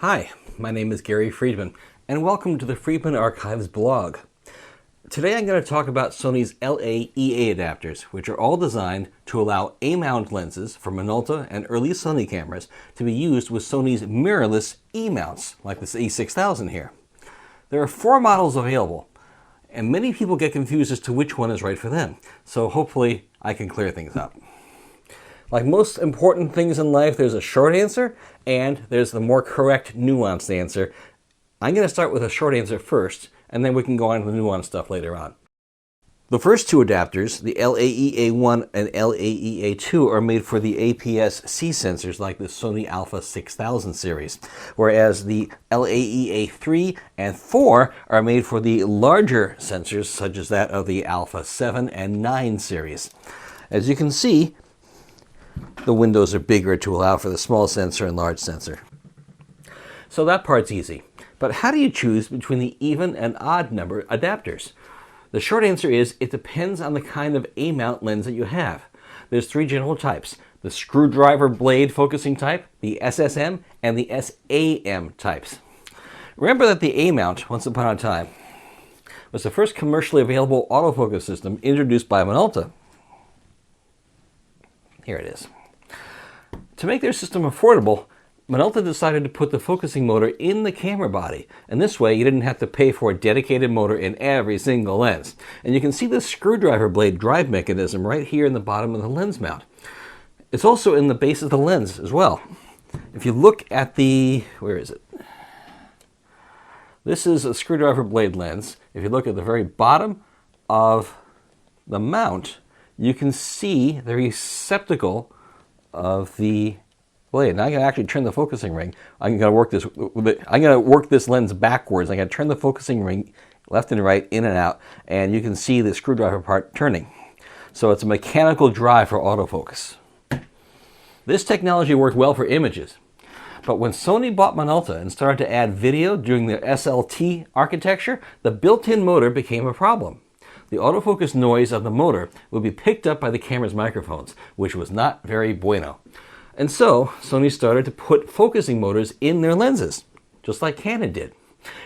Hi, my name is Gary Friedman, and welcome to the Friedman Archives blog. Today I'm going to talk about Sony's LAEA adapters, which are all designed to allow A-mount lenses for Minolta and early Sony cameras to be used with Sony's mirrorless E-mounts, like this A6000 here. There are 4 models available, and many people get confused as to which one is right for them, so hopefully I can clear things up. Like most important things in life, there's a short answer, and there's the more correct, nuanced answer. I'm going to start with a short answer first, and then we can go on to the nuanced stuff later on. The first 2 adapters, the LAEA1 and LAEA2, are made for the APS-C sensors like the Sony Alpha 6000 series, whereas the LAEA3 and 4 are made for the larger sensors such as that of the Alpha 7 and 9 series. As you can see, the windows are bigger to allow for the small sensor and large sensor. So that part's easy. But how do you choose between the even and odd number adapters? The short answer is it depends on the kind of A-mount lens that you have. There's 3 general types: the screwdriver blade focusing type, the SSM, and the SAM types. Remember that the A-mount, once upon a time, was the first commercially available autofocus system introduced by Minolta. Here it is. To make their system affordable, Minolta decided to put the focusing motor in the camera body, and this way you didn't have to pay for a dedicated motor in every single lens. And you can see the screwdriver blade drive mechanism right here in the bottom of the lens mount. It's also in the base of the lens as well. If you look at the, where is it? This is a screwdriver blade lens. If you look at the very bottom of the mount, you can see the receptacle of the blade. Now I can actually turn the focusing ring. I'm going to work this lens backwards. I'm going to turn the focusing ring left and right, in and out, and you can see the screwdriver part turning. So it's a mechanical drive for autofocus. This technology worked well for images, but when Sony bought Minolta and started to add video during their SLT architecture, the built-in motor became a problem. The autofocus noise of the motor would be picked up by the camera's microphones, which was not very bueno. And so, Sony started to put focusing motors in their lenses, just like Canon did.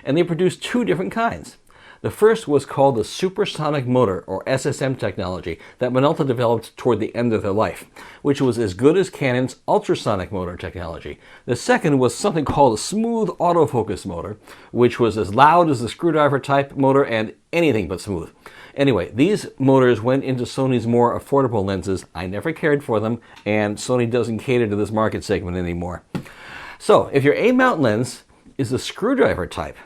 And they produced 2 different kinds. The first was called the supersonic motor, or SSM technology, that Minolta developed toward the end of their life, which was as good as Canon's ultrasonic motor technology. The second was something called a smooth autofocus motor, which was as loud as the screwdriver type motor and anything but smooth. Anyway, these motors went into Sony's more affordable lenses. I never cared for them, and Sony doesn't cater to this market segment anymore. So, if your A-mount lens is the screwdriver type,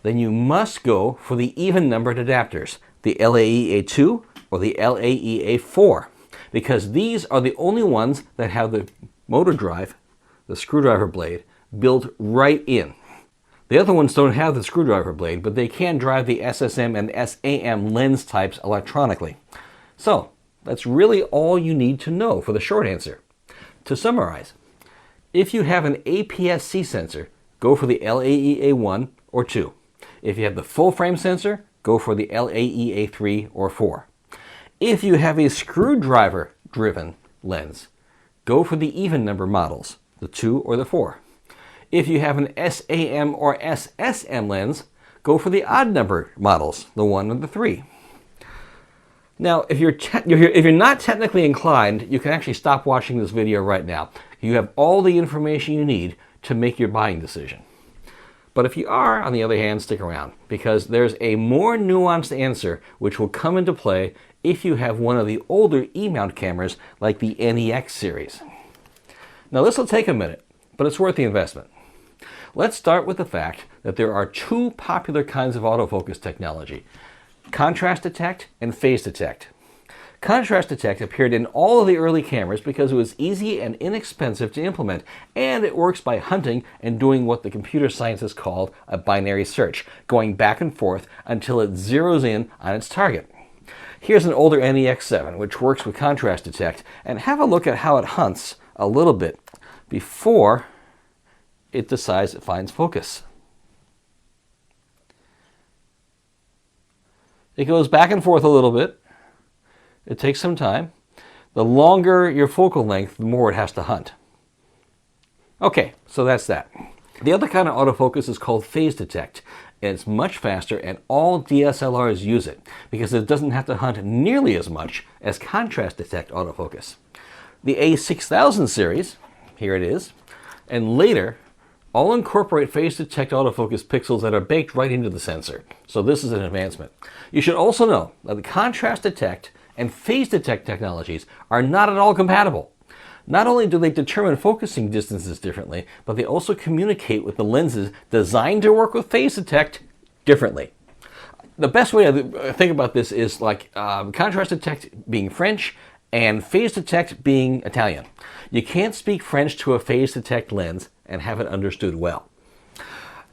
then you must go for the even-numbered adapters, the LAEA2 or the LAEA4, because these are the only ones that have the motor drive, the screwdriver blade, built right in. The other ones don't have the screwdriver blade, but they can drive the SSM and SAM lens types electronically. So, that's really all you need to know for the short answer. To summarize, if you have an APS-C sensor, go for the LAEA1 or 2. If you have the full-frame sensor, go for the LAEA3 or 4. If you have a screwdriver-driven lens, go for the even-number models, the 2 or the 4. If you have an SAM or SSM lens, go for the odd-number models, the 1 and the 3. Now, if you're not technically inclined, you can actually stop watching this video right now. You have all the information you need to make your buying decision. But if you are, on the other hand, stick around, because there's a more nuanced answer which will come into play if you have one of the older E-mount cameras like the NEX series. Now, this will take a minute, but it's worth the investment. Let's start with the fact that there are 2 popular kinds of autofocus technology: contrast detect and phase detect. Contrast detect appeared in all of the early cameras because it was easy and inexpensive to implement, and it works by hunting and doing what the computer scientists called a binary search, going back and forth until it zeroes in on its target. Here's an older NEX7 which works with contrast detect, and have a look at how it hunts a little bit before it decides it finds focus. It goes back and forth a little bit. It takes some time. The longer your focal length, the more it has to hunt. Okay, so that's that. The other kind of autofocus is called phase detect. And it's much faster, and all DSLRs use it because it doesn't have to hunt nearly as much as contrast detect autofocus. The A6000 series, here it is, and later, all incorporate phase detect autofocus pixels that are baked right into the sensor. So this is an advancement. You should also know that the contrast detect and phase detect technologies are not at all compatible. Not only do they determine focusing distances differently, but they also communicate with the lenses designed to work with phase detect differently. The best way to think about this is like contrast detect being French and phase detect being Italian. You can't speak French to a phase detect lens and have it understood well.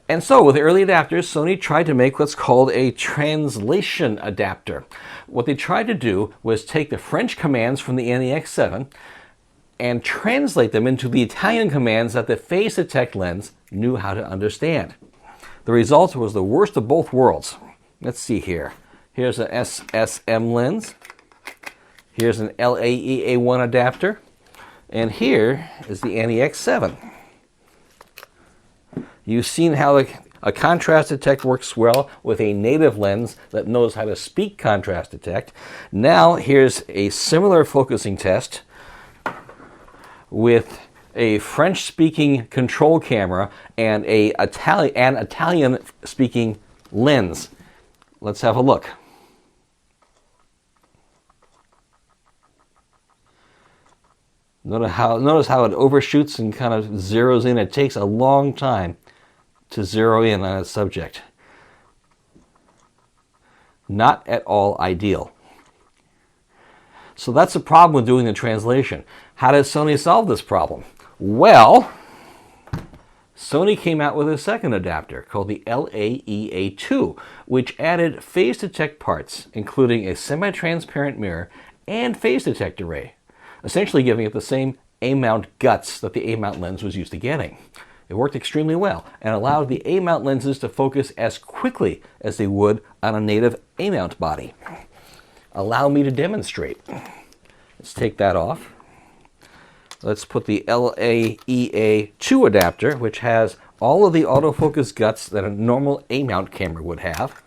And so with the early adapters, Sony tried to make what's called a translation adapter. What they tried to do was take the French commands from the NEX7 and translate them into the Italian commands that the phase detect lens knew how to understand. The result was the worst of both worlds. Let's see here. Here's an SSM lens. Here's an LAEA1 adapter. And here is the NEX7. You've seen how a contrast detect works well with a native lens that knows how to speak contrast detect. Now here's a similar focusing test with a French-speaking control camera and an Italian-speaking lens. Let's have a look. Notice how it overshoots and kind of zeroes in. It takes a long time to zero in on a subject. Not at all ideal. So that's the problem with doing the translation. How does Sony solve this problem? Well, Sony came out with a second adapter called the LAEA2, which added phase detect parts, including a semi-transparent mirror and phase detect array, essentially giving it the same A-mount guts that the A-mount lens was used to getting. It worked extremely well and allowed the A-mount lenses to focus as quickly as they would on a native A-mount body. Allow me to demonstrate. Let's take that off. Let's put the LAEA2 adapter, which has all of the autofocus guts that a normal A-mount camera would have.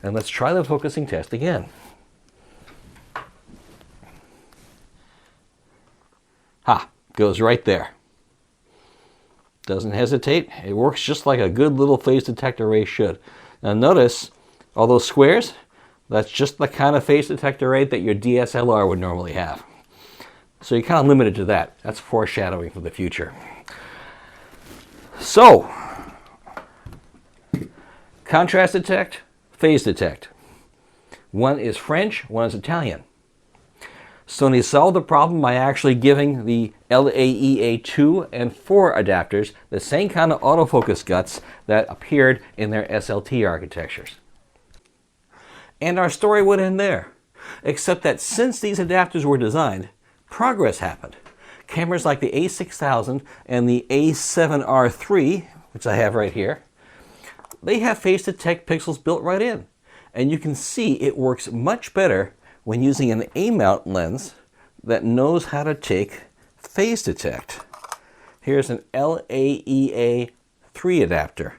And let's try the focusing test again. Ha! Goes right there. Doesn't hesitate. It works just like a good little phase detect array should. Now notice, all those squares, that's just the kind of phase detect array that your DSLR would normally have. So you're kind of limited to that. That's foreshadowing for the future. So, contrast detect, phase detect. One is French, one is Italian. Sony solved the problem by actually giving the LAEA2 and 4 adapters the same kind of autofocus guts that appeared in their SLT architectures. And our story would end there, except that since these adapters were designed, progress happened. Cameras like the A6000 and the A7R III, which I have right here, they have phase detect pixels built right in. And you can see it works much better when using an A-mount lens that knows how to take phase detect. Here's an LAEA3 adapter.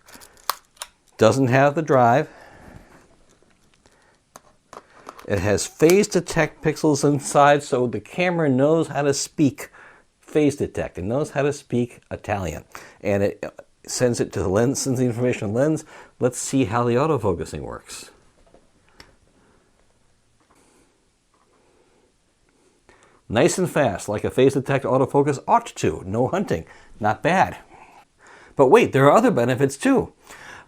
Doesn't have the drive. It has phase detect pixels inside, so the camera knows how to speak phase detect. It knows how to speak Italian. And it sends it to the lens, sends the information to the lens. Let's see how the autofocusing works. Nice and fast, like a phase detect autofocus ought to. No hunting. Not bad. But wait, there are other benefits too.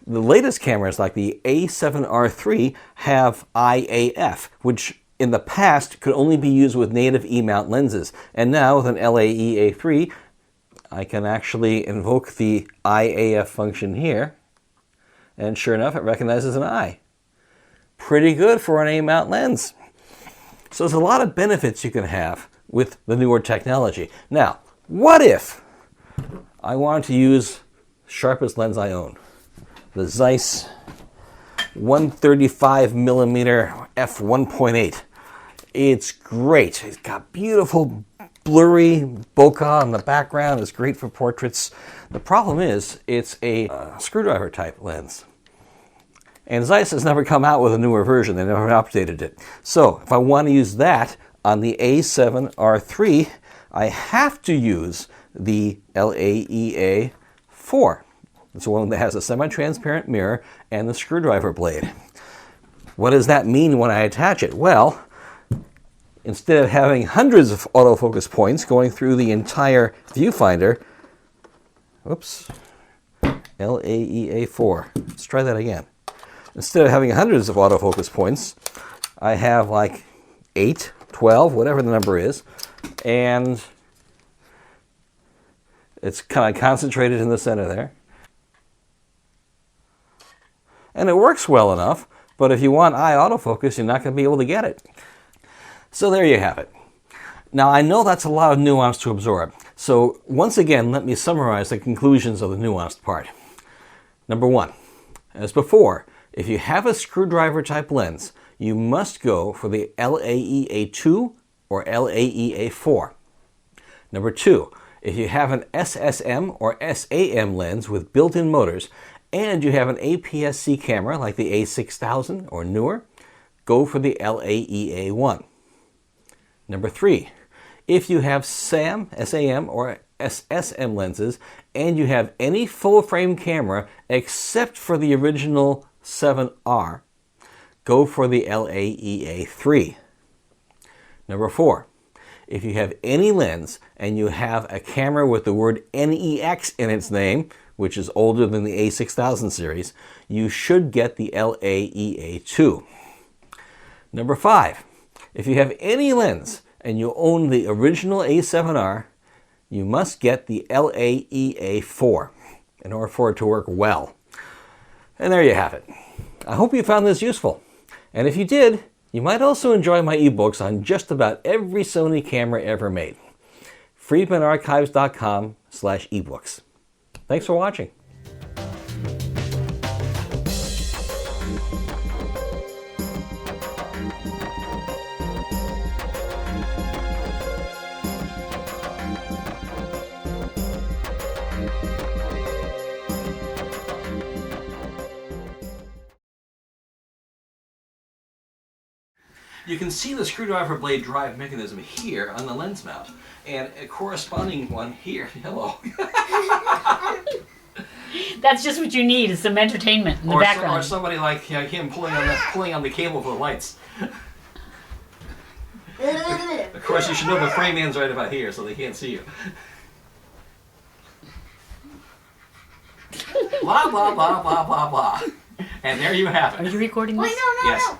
The latest cameras, like the A7R III, have IAF, which in the past could only be used with native E-mount lenses. And now with an LAEA3, I can actually invoke the IAF function here. And sure enough, it recognizes an eye. Pretty good for an A-mount lens. So there's a lot of benefits you can have with the newer technology. Now, what if I wanted to use the sharpest lens I own? The Zeiss 135mm f1.8. It's great. It's got beautiful blurry bokeh in the background. It's great for portraits. The problem is it's a screwdriver type lens. And Zeiss has never come out with a newer version. They never updated it. So if I want to use that on the A7R III, I have to use the LAEA4. It's the one that has a semi-transparent mirror and the screwdriver blade. What does that mean when I attach it? Well, instead of having hundreds of autofocus points going through the entire viewfinder, whoops, LAEA4. Let's try that again. Instead of having hundreds of autofocus points, I have like 8, 12, whatever the number is, and it's kind of concentrated in the center there. And it works well enough, but if you want eye autofocus, you're not going to be able to get it. So there you have it. Now I know that's a lot of nuance to absorb, so once again let me summarize the conclusions of the nuanced part. Number 1, as before, if you have a screwdriver type lens, you must go for the LAEA2 or LAEA4. Number 2, if you have an SSM or SAM lens with built-in motors and you have an APS-C camera like the A6000 or newer, go for the LAEA1. Number 3, if you have SAM or SSM lenses and you have any full-frame camera except for the original 7R, go for the LAEA3. Number 4, if you have any lens and you have a camera with the word NEX in its name, which is older than the A6000 series, you should get the LAEA2. Number 5, if you have any lens and you own the original A7R, you must get the LAEA4 in order for it to work well. And there you have it. I hope you found this useful. And if you did, you might also enjoy my ebooks on just about every Sony camera ever made. friedmanarchives.com/ebooks. Thanks for watching. You can see the screwdriver blade drive mechanism here on the lens mount, and a corresponding one here. Hello. That's just what you need, is some entertainment in the background. Or somebody like him pulling on the cable for the lights. Of course, you should know the frame ends right about here, so they can't see you. Blah, blah, blah, blah, blah, blah. And there you have it. Are you recording this? Wait, no, Yes. no.